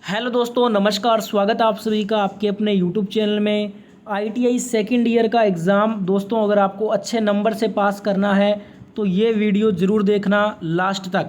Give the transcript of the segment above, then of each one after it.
Hello दोस्तों, नमस्कार। स्वागत है आप सभी का आपके अपने यूट्यूब चैनल में। आईटीआई सेकंड ईयर का एग्ज़ाम दोस्तों, अगर आपको अच्छे नंबर से पास करना है तो ये वीडियो ज़रूर देखना लास्ट तक,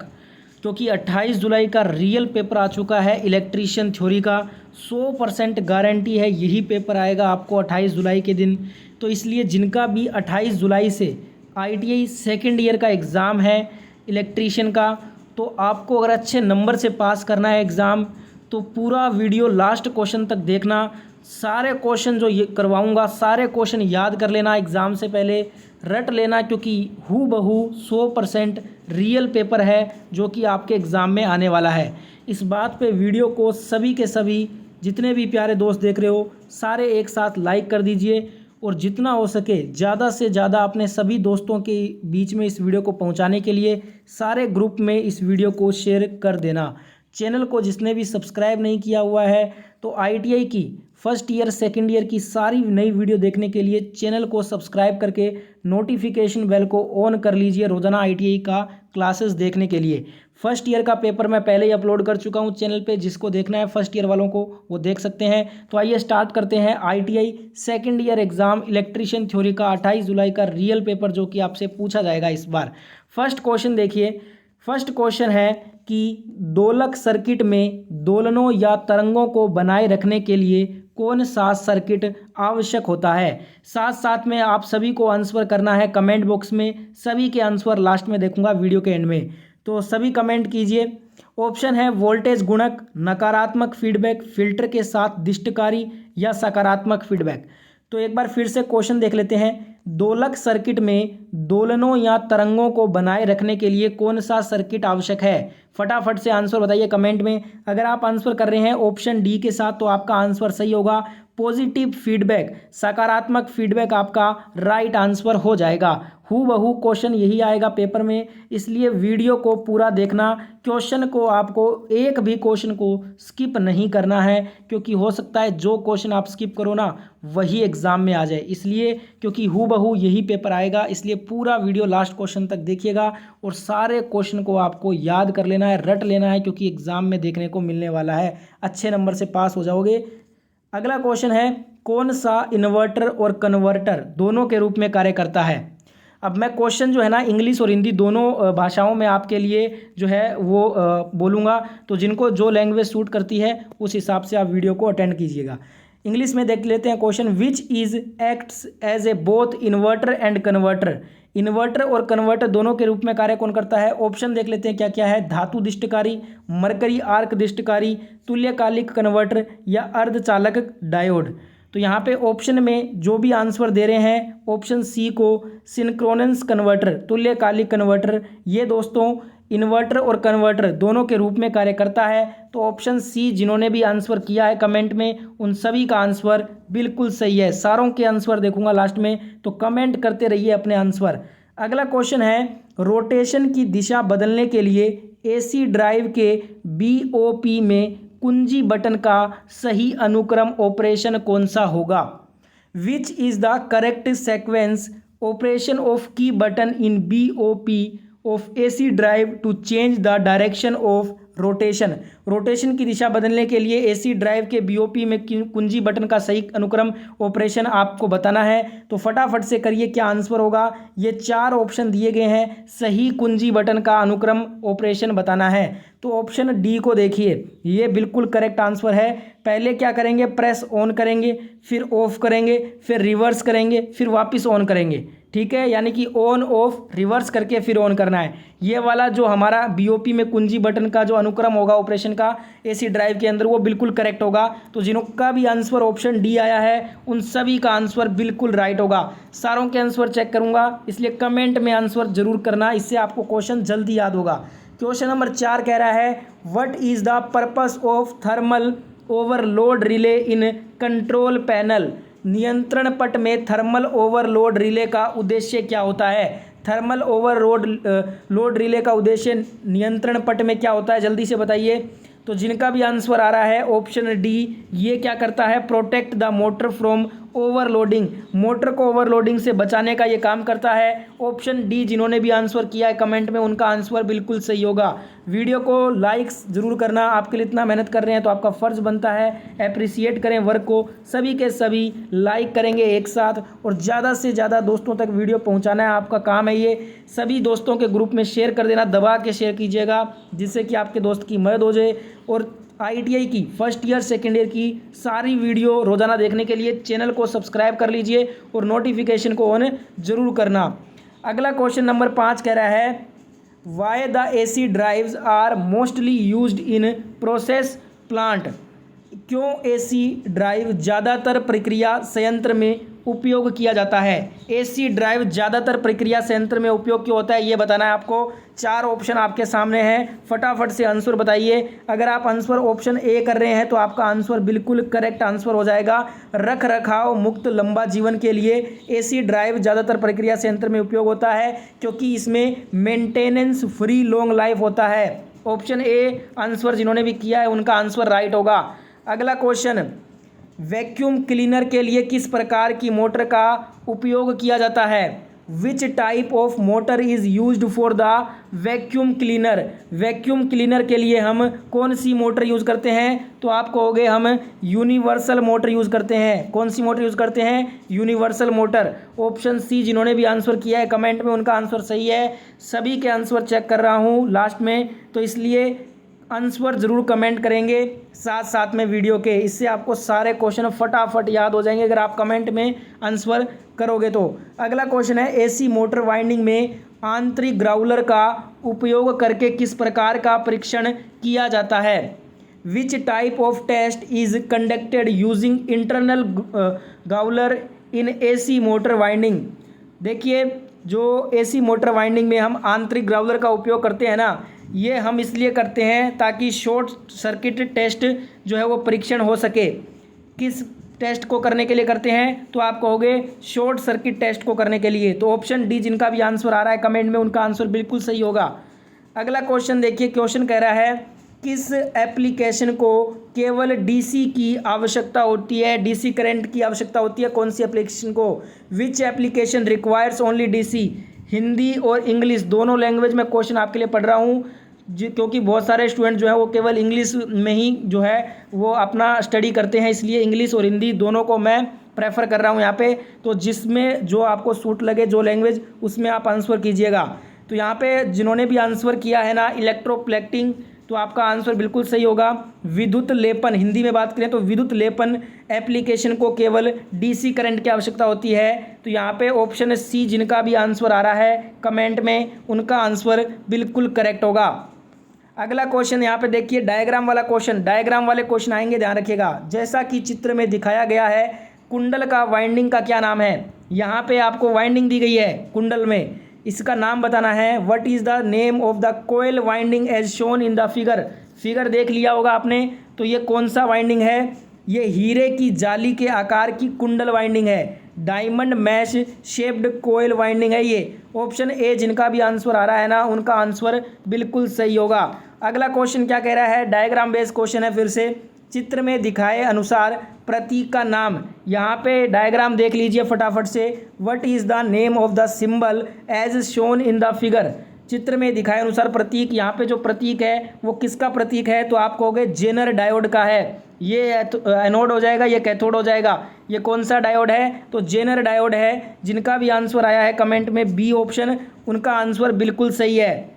क्योंकि 28 जुलाई का रियल पेपर आ चुका है इलेक्ट्रीशियन थ्योरी का। 100% गारंटी है यही पेपर आएगा आपको 28 जुलाई के दिन। तो इसलिए जिनका भी 28 जुलाई से आईटीआई सेकंड ईयर का एग्ज़ाम है इलेक्ट्रीशियन का, तो आपको अगर अच्छे नंबर से पास करना है एग्ज़ाम तो पूरा वीडियो लास्ट क्वेश्चन तक देखना। सारे क्वेश्चन जो ये करवाऊंगा सारे क्वेश्चन याद कर लेना, एग्ज़ाम से पहले रट लेना, क्योंकि हूबहू 100% रियल पेपर है जो कि आपके एग्ज़ाम में आने वाला है। इस बात पे वीडियो को सभी के सभी जितने भी प्यारे दोस्त देख रहे हो सारे एक साथ लाइक कर दीजिए, और जितना हो सके ज़्यादा से ज़्यादा अपने सभी दोस्तों के बीच में इस वीडियो को पहुंचाने के लिए सारे ग्रुप में इस वीडियो को शेयर कर देना। चैनल को जिसने भी सब्सक्राइब नहीं किया हुआ है तो आईटीआई की फर्स्ट ईयर सेकंड ईयर की सारी नई वीडियो देखने के लिए चैनल को सब्सक्राइब करके नोटिफिकेशन बेल को ऑन कर लीजिए रोज़ाना आईटीआई का क्लासेस देखने के लिए। फर्स्ट ईयर का पेपर मैं पहले ही अपलोड कर चुका हूं चैनल पे, जिसको देखना है फर्स्ट ईयर वालों को वो देख सकते हैं। तो आइए स्टार्ट करते हैं ITI second year exam electrician theory का 28 जुलाई का रियल पेपर जो कि आपसे पूछा जाएगा इस बार। फर्स्ट क्वेश्चन देखिए। फर्स्ट क्वेश्चन है कि दोलक सर्किट में दोलनों या तरंगों को बनाए रखने के लिए कौन सा सर्किट आवश्यक होता है। साथ साथ में आप सभी को आंसर करना है कमेंट बॉक्स में। सभी के आंसर लास्ट में देखूंगा वीडियो के एंड में, तो सभी कमेंट कीजिए। ऑप्शन है वोल्टेज गुणक, नकारात्मक फीडबैक, फिल्टर के साथ दिष्टकारी या सकारात्मक फीडबैक। तो एक बार फिर से क्वेश्चन देख लेते हैं। दोलक सर्किट में दोलनों या तरंगों को बनाए रखने के लिए कौन सा सर्किट आवश्यक है। फटाफट से आंसर बताइए कमेंट में। अगर आप आंसर कर रहे हैं ऑप्शन डी के साथ तो आपका आंसर सही होगा, पॉजिटिव फीडबैक, सकारात्मक फीडबैक आपका राइट आंसर हो जाएगा। हूबहू क्वेश्चन यही आएगा पेपर में, इसलिए वीडियो को पूरा देखना। क्वेश्चन को आपको एक भी क्वेश्चन को स्किप नहीं करना है, क्योंकि हो सकता है जो क्वेश्चन आप स्किप करो ना वही एग्जाम में आ जाए। इसलिए क्योंकि हूबहू यही पेपर आएगा, इसलिए पूरा वीडियो लास्ट क्वेश्चन तक देखिएगा और सारे क्वेश्चन को आपको याद कर लेना है, रट लेना है, क्योंकि एग्जाम में देखने को मिलने वाला है। अच्छे नंबर से पास हो जाओगे। अगला क्वेश्चन है कौन सा इन्वर्टर और कन्वर्टर दोनों के रूप में कार्य करता है। अब मैं क्वेश्चन जो है ना इंग्लिश और हिंदी दोनों भाषाओं में आपके लिए जो है वो बोलूँगा, तो जिनको जो लैंग्वेज सूट करती है उस हिसाब से आप वीडियो को अटेंड कीजिएगा। इंग्लिश में देख लेते हैं question. Which is acts as a both inverter and converter. Inverter और कन्वर्टर दोनों के रूप में कार्य कौन करता है। ऑप्शन देख लेते हैं क्या क्या है। धातु दिष्टकारी, मरकरी आर्क दिष्टकारी, तुल्यकालिक कन्वर्टर या अर्धचालक डायोड। तो यहाँ पे ऑप्शन में जो भी आंसर दे रहे हैं ऑप्शन सी को सिंक्रोनस कन्वर्टर, तुल्यकालिक कन्वर्टर, ये दोस्तों इन्वर्टर और कन्वर्टर दोनों के रूप में कार्य करता है। तो ऑप्शन सी जिन्होंने भी आंसर किया है कमेंट में उन सभी का आंसर बिल्कुल सही है। सारों के आंसर देखूंगा लास्ट में, तो कमेंट करते रहिए अपने आंसर। अगला क्वेश्चन है रोटेशन की दिशा बदलने के लिए एसी ड्राइव के बीओपी में कुंजी बटन का सही अनुक्रम ऑपरेशन कौन सा होगा। Which is the correct sequence operation of key button in BOP of AC drive to change the direction of rotation. Rotation की दिशा बदलने के लिए एसी ड्राइव के बीओपी में कुंजी बटन का सही अनुक्रम ऑपरेशन आपको बताना है। तो फटाफट से करिए, क्या आंसर होगा। ये 4 ऑप्शन दिए गए हैं, सही कुंजी बटन का अनुक्रम ऑपरेशन बताना है। तो ऑप्शन डी को देखिए, ये बिल्कुल करेक्ट आंसर है। पहले क्या करेंगे, प्रेस ऑन करेंगे, फिर ऑफ करेंगे, फिर रिवर्स करेंगे, फिर वापस ऑन करेंगे। ठीक है, यानी कि ऑन ऑफ रिवर्स करके फिर ऑन करना है। ये वाला जो हमारा बीओपी में कुंजी बटन का जो अनुक्रम होगा ऑपरेशन का एसी ड्राइव के अंदर वो बिल्कुल करेक्ट होगा। तो जिनका भी आंसर ऑप्शन डी आया है उन सभी का आंसर बिल्कुल राइट होगा। सारों के आंसर चेक करूंगा, इसलिए कमेंट में आंसर जरूर करना, इससे आपको क्वेश्चन जल्दी याद होगा। क्वेश्चन नंबर 4 कह रहा है what is the purpose of thermal overload relay in control panel. नियंत्रण पट में थर्मल ओवरलोड रिले का उद्देश्य क्या होता है। थर्मल लोड रिले का उद्देश्य नियंत्रण पट में क्या होता है, जल्दी से बताइए। तो जिनका भी आंसर आ रहा है ऑप्शन डी, ये क्या करता है, protect the motor from overloading, motor को ओवरलोडिंग से बचाने का ये काम करता है। ऑप्शन डी जिन्होंने भी आंसर किया है कमेंट में उनका आंसर बिल्कुल सही होगा। वीडियो को लाइक्स ज़रूर करना, आपके लिए इतना मेहनत कर रहे हैं तो आपका फ़र्ज़ बनता है अप्रिसिएट करें वर्क को। सभी के सभी लाइक करेंगे एक साथ और ज़्यादा से ज़्यादा दोस्तों तक वीडियो पहुंचाना है, आपका काम है ये। सभी दोस्तों के ग्रुप में शेयर कर देना, दबा के शेयर कीजिएगा जिससे कि आपके दोस्त की मदद हो जाए। और ITI की फर्स्ट ईयर सेकेंड ईयर की सारी वीडियो रोज़ाना देखने के लिए चैनल को सब्सक्राइब कर लीजिए और नोटिफिकेशन को ऑन ज़रूर करना। अगला क्वेश्चन नंबर 5 कह रहा है why the AC drives are mostly used in process plant. क्यों AC ड्राइव ज़्यादातर प्रक्रिया संयंत्र में उपयोग किया जाता है। AC ड्राइव ज़्यादातर प्रक्रिया संयंत्र में उपयोग क्यों होता है ये बताना है आपको। 4 ऑप्शन आपके सामने हैं, फटाफट से आंसर बताइए। अगर आप आंसर ऑप्शन ए कर रहे हैं तो आपका आंसर बिल्कुल करेक्ट आंसर हो जाएगा। रख रखाव मुक्त लंबा जीवन के लिए AC ड्राइव ज़्यादातर प्रक्रिया संयंत्र में उपयोग होता है क्योंकि इसमें मेंटेनेंस फ्री लॉन्ग लाइफ होता है। ऑप्शन ए आंसर जिन्होंने भी किया है उनका आंसर राइट होगा। अगला क्वेश्चन, वैक्यूम क्लीनर के लिए किस प्रकार की मोटर का उपयोग किया जाता है। Which type of motor is used for the vacuum cleaner. Vacuum cleaner के लिए हम कौन सी मोटर यूज़ करते हैं तो आप कहोगे हम यूनिवर्सल मोटर यूज़ करते हैं। कौन सी मोटर यूज़ करते हैं, यूनिवर्सल मोटर। ऑप्शन सी जिन्होंने भी आंसर किया है कमेंट में उनका आंसर सही है। सभी के आंसर चेक कर रहा हूँ लास्ट में, तो इसलिए आंसर ज़रूर कमेंट करेंगे साथ साथ में वीडियो के, इससे आपको सारे क्वेश्चन फटाफट याद हो जाएंगे अगर आप कमेंट में आंसर करोगे तो। अगला क्वेश्चन है AC मोटर वाइंडिंग में आंतरिक ग्राउलर का उपयोग करके किस प्रकार का परीक्षण किया जाता है। Which type of test is conducted using internal growler in AC motor winding. देखिए जो AC मोटर वाइंडिंग में हम आंतरिक ग्राउलर का उपयोग करते हैं ना, ये हम इसलिए करते हैं ताकि शॉर्ट सर्किट टेस्ट जो है वो परीक्षण हो सके। किस टेस्ट को करने के लिए करते हैं तो आप कहोगे शॉर्ट सर्किट टेस्ट को करने के लिए। तो ऑप्शन डी जिनका भी आंसर आ रहा है कमेंट में उनका आंसर बिल्कुल सही होगा। अगला क्वेश्चन देखिए, क्वेश्चन कह रहा है किस एप्लीकेशन को केवल DC की आवश्यकता होती है, DC करंट की आवश्यकता होती है। कौन सी एप्लीकेशन को। Which application requires only DC। Hindi और इंग्लिश दोनों लैंग्वेज में क्वेश्चन आपके लिए पढ़ रहा हूँ क्योंकि बहुत सारे स्टूडेंट जो है वो केवल इंग्लिश में ही जो है वो अपना स्टडी करते हैं, इसलिए इंग्लिश और हिंदी दोनों को मैं प्रेफर कर रहा हूँ यहाँ पे। तो जिसमें जो आपको सूट लगे जो लैंग्वेज उसमें आप आंसर कीजिएगा। तो यहाँ पे जिन्होंने भी आंसर किया है ना इलेक्ट्रोप्लेटिंग, तो आपका आंसर बिल्कुल सही होगा। विद्युत लेपन, हिंदी में बात करें तो विद्युत लेपन एप्लीकेशन को केवल DC करंट की आवश्यकता होती है। तो यहाँ पे ऑप्शन सी जिनका भी आंसर आ रहा है कमेंट में उनका आंसर बिल्कुल करेक्ट होगा। अगला क्वेश्चन यहाँ पे देखिए, डायग्राम वाला क्वेश्चन, डायग्राम वाले क्वेश्चन आएंगे ध्यान रखिएगा। जैसा कि चित्र में दिखाया गया है कुंडल का वाइंडिंग का क्या नाम है। यहाँ पे आपको वाइंडिंग दी गई है कुंडल में, इसका नाम बताना है। What is the name of the coil winding as shown in the figure. Figure देख लिया होगा आपने, तो ये कौन सा वाइंडिंग है, ये हीरे की जाली के आकार की कुंडल वाइंडिंग है। डायमंड मैश शेप्ड कोयल वाइंडिंग है ये। ऑप्शन ए जिनका भी आंसर आ रहा है ना उनका आंसर बिल्कुल सही होगा। अगला क्वेश्चन क्या कह रहा है, डायग्राम बेस्ड क्वेश्चन है फिर से। चित्र में दिखाए अनुसार प्रतीक का नाम। यहाँ पे डायग्राम देख लीजिए फटाफट से। What is the name of the symbol as shown in the figure. चित्र में दिखाए अनुसार प्रतीक, यहाँ पे जो प्रतीक है वो किसका प्रतीक है तो आप कहोगे जेनर डायोड का है। ये एनोड हो जाएगा, ये कैथोड हो जाएगा। ये कौन सा डायोड है तो जेनर डायोड है। जिनका भी आंसर आया है कमेंट में बी ऑप्शन, उनका आंसर बिल्कुल सही है।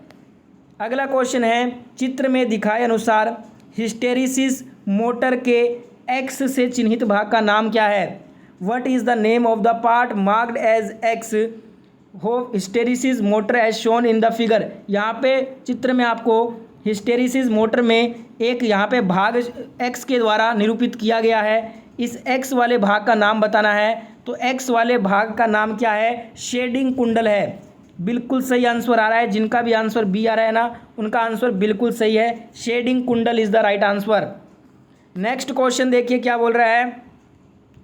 अगला क्वेश्चन है, चित्र में दिखाए अनुसार हिस्टेरिसिस मोटर के एक्स से चिन्हित भाग का नाम क्या है। What is the name of the part marked as X हो hysteresis motor as shown in the figure. यहाँ पे चित्र में आपको हिस्टेरिसिस मोटर में एक यहाँ पे भाग एक्स के द्वारा निरूपित किया गया है। इस एक्स वाले भाग का नाम बताना है। तो एक्स वाले भाग का नाम क्या है, शेडिंग कुंडल है। बिल्कुल सही आंसर आ रहा है। जिनका भी आंसर बी आ रहा है ना उनका आंसर बिल्कुल सही है। शेडिंग कुंडल is the right answer. Next question देखिए क्या बोल रहा है,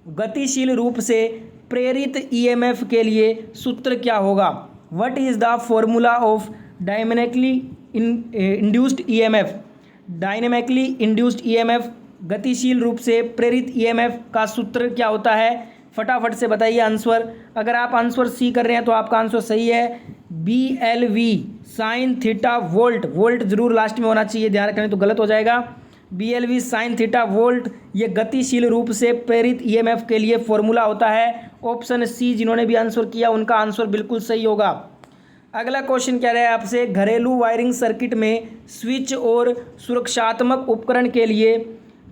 गतिशील रूप से प्रेरित EMF के लिए सूत्र क्या होगा। What is the formula of dynamically induced EMF। Dynamically induced EMF गतिशील रूप से प्रेरित EMF का सूत्र क्या होता है। फटाफट से बताइए आंसर। अगर आप आंसर सी कर रहे हैं तो आपका आंसर सही है, BLV sine theta volt. Volt जरूर लास्ट में होना चाहिए, ध्यान रखना तो गलत हो जाएगा। BLV साइन थीटा वोल्ट ये गतिशील रूप से प्रेरित EMF के लिए फॉर्मूला होता है। ऑप्शन सी जिन्होंने भी आंसर किया उनका आंसर बिल्कुल सही होगा। अगला क्वेश्चन कह रहा है आपसे, घरेलू वायरिंग सर्किट में स्विच और सुरक्षात्मक उपकरण के लिए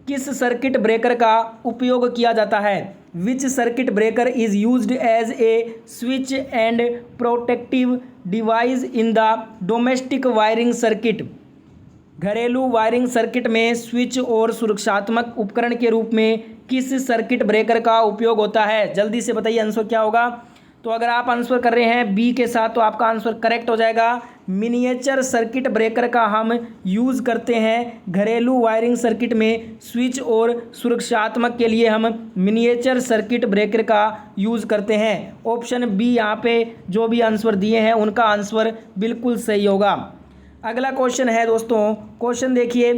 किस सर्किट ब्रेकर का उपयोग किया जाता है? Which circuit breaker is used as a switch and protective device in the domestic wiring circuit. घरेलू वायरिंग सर्किट में स्विच और सुरक्षात्मक उपकरण के रूप में किस सर्किट ब्रेकर का उपयोग होता है? जल्दी से बताइए आंसर क्या होगा। तो अगर आप आंसर कर रहे हैं बी के साथ तो आपका आंसर करेक्ट हो जाएगा। मिनिएचर सर्किट ब्रेकर का हम यूज़ करते हैं घरेलू वायरिंग सर्किट में। स्विच और सुरक्षात्मक के लिए हम मिनिएचर सर्किट ब्रेकर का यूज़ करते हैं। ऑप्शन बी यहाँ पे जो भी आंसर दिए हैं उनका आंसर बिल्कुल सही होगा। अगला क्वेश्चन है दोस्तों, क्वेश्चन देखिए,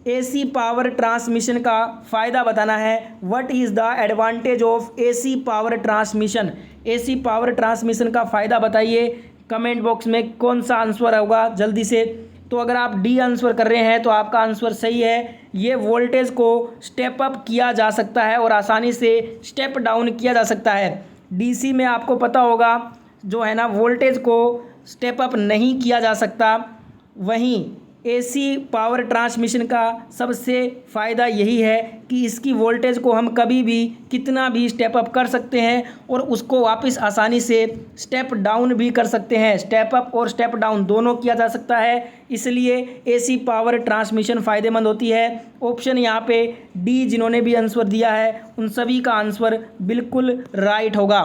AC पावर ट्रांसमिशन का फ़ायदा बताना है। What is the advantage of AC power transmission? AC power transmission का फ़ायदा बताइए कमेंट बॉक्स में, कौन सा आंसर होगा जल्दी से। तो अगर आप डी आंसर कर रहे हैं तो आपका आंसर सही है। ये वोल्टेज को स्टेप अप किया जा सकता है और आसानी से स्टेप डाउन किया जा सकता है। DC में आपको पता होगा जो है ना वोल्टेज को स्टेप अप नहीं किया जा सकता, वहीं AC पावर ट्रांसमिशन का सबसे फ़ायदा यही है कि इसकी वोल्टेज को हम कभी भी कितना भी स्टेप अप कर सकते हैं और उसको वापस आसानी से स्टेप डाउन भी कर सकते हैं। स्टेप अप और स्टेप डाउन दोनों किया जा सकता है, इसलिए AC पावर ट्रांसमिशन फ़ायदेमंद होती है। ऑप्शन यहाँ पे डी जिन्होंने भी आंसर दिया है उन सभी का आंसर बिल्कुल राइट होगा।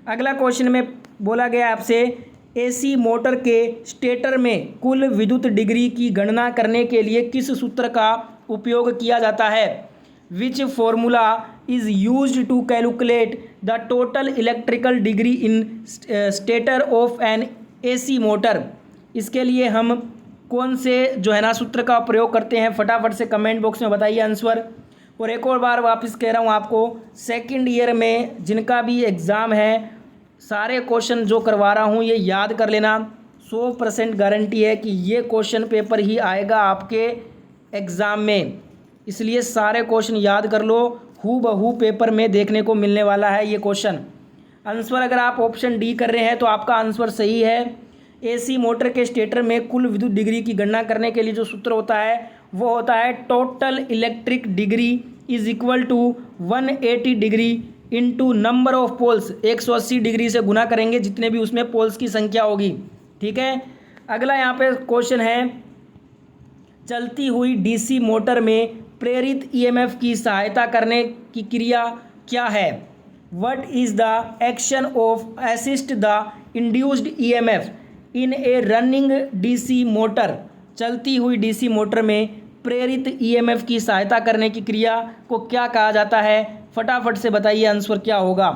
अगला क्वेश्चन में बोला गया आपसे, AC मोटर के स्टेटर में कुल विद्युत डिग्री की गणना करने के लिए किस सूत्र का उपयोग किया जाता है? Which formula is used to calculate the total electrical degree in stator of an AC motor? इसके लिए हम कौन से जो है ना सूत्र का प्रयोग करते हैं? फटाफट से कमेंट बॉक्स में बताइए आंसर। और एक और बार वापस कह रहा हूँ आपको, सेकेंड ईयर में जिनका भी एग्ज़ाम है सारे क्वेश्चन जो करवा रहा हूँ ये याद कर लेना। 100% गारंटी है कि ये क्वेश्चन पेपर ही आएगा आपके एग्ज़ाम में, इसलिए सारे क्वेश्चन याद कर लो। हूबहू पेपर में देखने को मिलने वाला है ये क्वेश्चन। आंसर अगर आप ऑप्शन डी कर रहे हैं तो आपका आंसर सही है। AC मोटर के स्टेटर में कुल विद्युत डिग्री की गणना करने के लिए जो सूत्र होता है वो होता है total electric degree is equal to 180 degree into number of poles. 180 degree से गुना करेंगे जितने भी उसमें पोल्स की संख्या होगी। ठीक है, अगला यहाँ पे क्वेश्चन है, चलती हुई DC मोटर में प्रेरित EMF की सहायता करने की क्रिया क्या है? What is the action of assist the induced EMF in A running DC motor? चलती हुई DC मोटर में प्रेरित EMF की सहायता करने की क्रिया को क्या कहा जाता है? फटाफट से बताइए आंसर क्या होगा।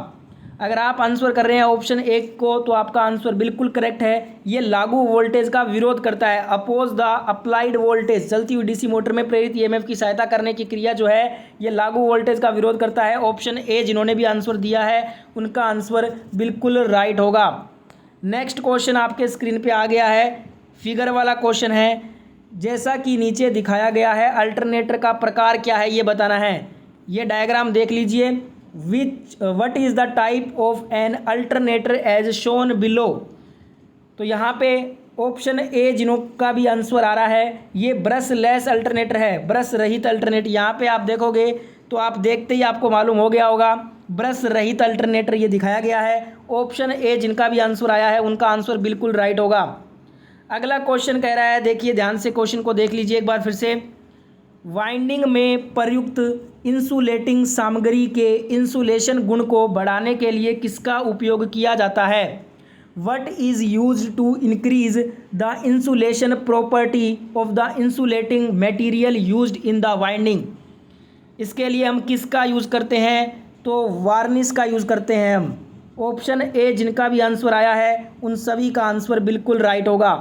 अगर आप आंसर कर रहे हैं ऑप्शन एक को तो आपका आंसर बिल्कुल करेक्ट है। ये लागू वोल्टेज का विरोध करता है, अपोज द अप्लाइड वोल्टेज। चलती हुई DC मोटर में प्रेरित EMF की सहायता करने की क्रिया जो है ये लागू वोल्टेज का विरोध करता है। ऑप्शन ए जिन्होंने भी आंसर दिया है उनका आंसर बिल्कुल राइट होगा। नेक्स्ट क्वेश्चन आपके स्क्रीन पे आ गया है, फिगर वाला क्वेश्चन है। जैसा कि नीचे दिखाया गया है अल्टरनेटर का प्रकार क्या है ये बताना है। ये डायग्राम देख लीजिए। What is the type of an alternator as shown below? तो यहाँ पे ऑप्शन ए जिन्हों का भी आंसर आ रहा है ये ब्रश लेस अल्टरनेटर है, ब्रश रहित अल्टरनेटर। यहाँ पे आप देखोगे तो आप देखते ही आपको मालूम हो गया होगा ब्रश रहित अल्टरनेटर ये दिखाया गया है। ऑप्शन ए जिनका भी आंसर आया है उनका आंसर बिल्कुल राइट होगा। अगला क्वेश्चन कह रहा है, देखिए ध्यान से क्वेश्चन को देख लीजिए एक बार फिर से। वाइंडिंग में प्रयुक्त इंसुलेटिंग सामग्री के इंसुलेशन गुण को बढ़ाने के लिए किसका उपयोग किया जाता है? What is used to increase the insulation property of the insulating material used in the winding? इसके लिए हम किसका यूज़ करते हैं? तो वार्निश का यूज़ करते हैं हम। ऑप्शन ए जिनका भी आंसर आया है उन सभी का आंसर बिल्कुल राइट होगा।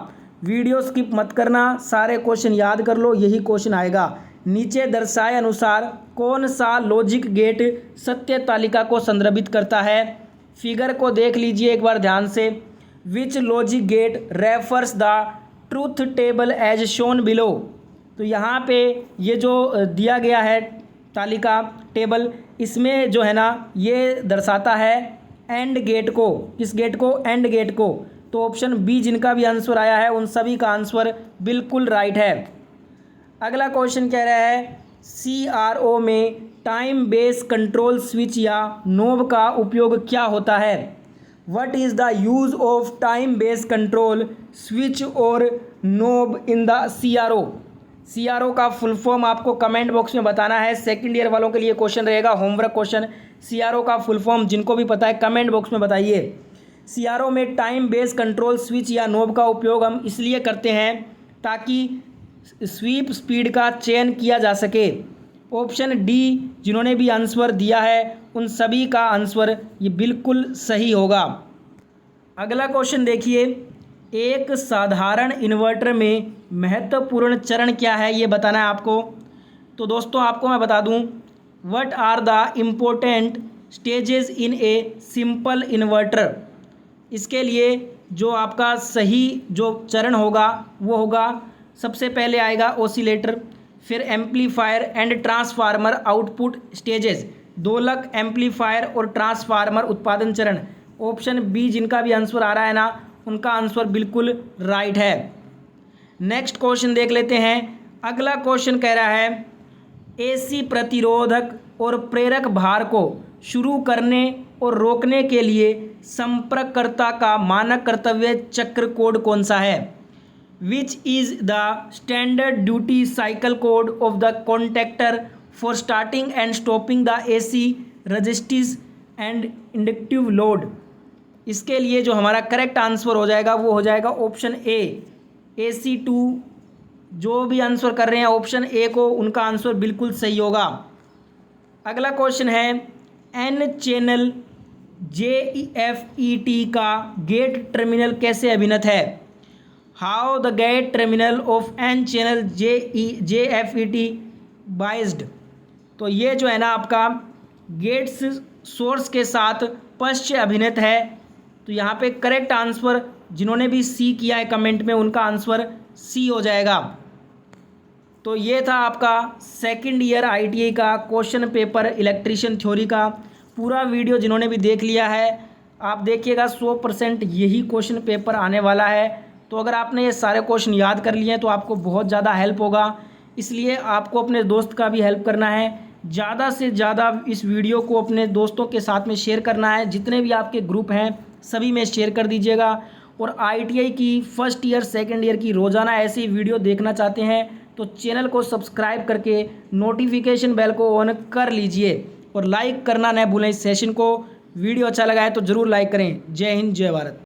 वीडियो स्किप मत करना, सारे क्वेश्चन याद कर लो, यही क्वेश्चन आएगा। नीचे दर्शाए अनुसार कौन सा लॉजिक गेट सत्य तालिका को संदर्भित करता है। फिगर को देख लीजिए एक बार ध्यान से। Which logic gate refers the truth table as shown below. तो यहाँ पे ये जो दिया गया है तालिका टेबल, इसमें जो है ना ये दर्शाता है एंड गेट को। किस गेट को? एंड गेट को। तो ऑप्शन बी जिनका भी आंसर आया है उन सभी का आंसर बिल्कुल राइट है। अगला क्वेश्चन कह रहा है CRO में टाइम बेस कंट्रोल स्विच या नोब का उपयोग क्या होता है। What is the use of time base control switch और नोब इन द CRO का फुल फॉर्म आपको कमेंट बॉक्स में बताना है। सेकंड ईयर वालों के लिए क्वेश्चन रहेगा, होमवर्क क्वेश्चन। CRO का फुल फॉर्म जिनको भी पता है कमेंट बॉक्स में बताइए। CRO में टाइम बेस कंट्रोल स्विच या नोब का उपयोग हम इसलिए करते हैं ताकि स्वीप स्पीड का चयन किया जा सके। ऑप्शन डी जिन्होंने भी आंसर दिया है उन सभी का आंसर ये बिल्कुल सही होगा। अगला क्वेश्चन देखिए, एक साधारण इन्वर्टर में महत्वपूर्ण चरण क्या है ये बताना है आपको। तो दोस्तों आपको मैं बता दूं, what are the important stages in a simple inverter. इसके लिए जो आपका सही जो चरण होगा वो होगा, सबसे पहले आएगा ओसिलेटर, फिर amplifier and transformer output stages, दोलक, एम्पलीफायर और ट्रांसफार्मर उत्पादन चरण। ऑप्शन बी जिनका भी आंसर आ रहा है ना उनका आंसर बिल्कुल राइट है। नेक्स्ट क्वेश्चन देख लेते हैं। अगला क्वेश्चन कह रहा है AC प्रतिरोधक और प्रेरक भार को शुरू करने और रोकने के लिए संपर्ककर्ता का मानक कर्तव्य चक्र कोड कौन सा है। Which is the standard duty cycle code of the contactor for starting and stopping the AC resistive and inductive load. इसके लिए जो हमारा करेक्ट आंसर हो जाएगा वो हो जाएगा ऑप्शन ए, AC2। जो भी आंसर कर रहे हैं ऑप्शन ए को उनका आंसर बिल्कुल सही होगा। अगला क्वेश्चन है N चैनल JFET का गेट टर्मिनल कैसे अभिन्नत है। How the gate terminal of N channel JFET biased. तो ये जो है ना आपका गेट्स सोर्स के साथ पश्च अभिन्नत है। तो यहाँ पे करेक्ट आंसर जिन्होंने भी सी किया है कमेंट में उनका आंसर सी हो जाएगा। तो ये था आपका सेकंड ईयर ITI का क्वेश्चन पेपर इलेक्ट्रीशियन थ्योरी का पूरा वीडियो। जिन्होंने भी देख लिया है आप देखिएगा 100% यही क्वेश्चन पेपर आने वाला है। तो अगर आपने ये सारे क्वेश्चन याद कर लिए हैं तो आपको बहुत ज़्यादा हेल्प होगा। इसलिए आपको अपने दोस्त का भी हेल्प करना है, ज़्यादा से ज़्यादा इस वीडियो को अपने दोस्तों के साथ में शेयर करना है। जितने भी आपके ग्रुप हैं सभी में शेयर कर दीजिएगा। और ITI की फर्स्ट ईयर सेकंड ईयर की रोज़ाना ऐसी वीडियो देखना चाहते हैं तो चैनल को सब्सक्राइब करके नोटिफिकेशन बेल को ऑन कर लीजिए और लाइक करना न भूलें इस सेशन को। वीडियो अच्छा लगा है तो ज़रूर लाइक करें। जय हिंद, जय भारत।